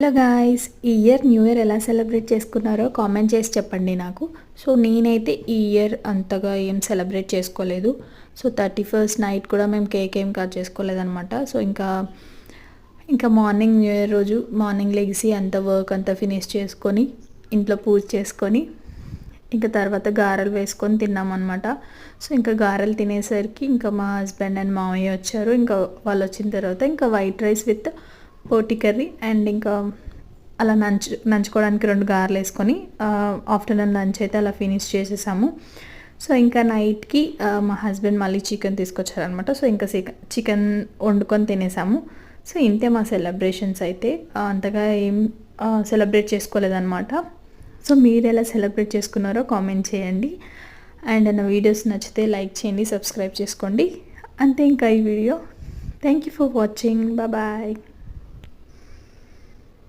Hello guys, ఈ year new year ఎలా celebrate చేసుకున్నారో కామెంట్ చేసి చెప్పండి నాకు. సో నేనైతే ఈ ఇయర్ అంతగా ఏం సెలబ్రేట్ చేసుకోలేదు. సో 31st నైట్ కూడా మేము కేక్ ఏం కట్ చేసుకోలేదనమాట. సో ఇంకా మార్నింగ్ న్యూ ఇయర్ రోజు మార్నింగ్ లెగిసి అంత వర్క్ అంతా ఫినిష్ చేసుకొని ఇంట్లో పూజ చేసుకొని ఇంకా తర్వాత గారెలు వేసుకొని తిన్నామన్నమాట. సో ఇంకా గారెలు తినేసరికి ఇంకా మా హస్బెండ్ అండ్ మామయ్య వచ్చారు. ఇంకా వాళ్ళు వచ్చిన తర్వాత ఇంకా వైట్ రైస్ విత్ పోటీ కర్రీ అండ్ ఇంకా అలా నంచుకోవడానికి 2 గారెలు వేసుకొని ఆఫ్టర్నూన్ లంచ్ అయితే అలా ఫినిష్ చేసేసాము. సో ఇంకా నైట్కి మా హస్బెండ్ మళ్ళీ చికెన్ తీసుకొచ్చారనమాట. సో ఇంకా చికెన్ వండుకొని తినేసాము. సో ఇంతే మా సెలబ్రేషన్స్ అయితే. అంతగా ఏం సెలబ్రేట్ చేసుకోలేదన్నమాట. సో మీరు ఎలా సెలబ్రేట్ చేసుకున్నారో కామెంట్ చేయండి. అండ్ నా వీడియోస్ నచ్చితే లైక్ చేయండి, సబ్స్క్రైబ్ చేసుకోండి. అంతే ఇంకా ఈ వీడియో. Thank you for watching. Bye.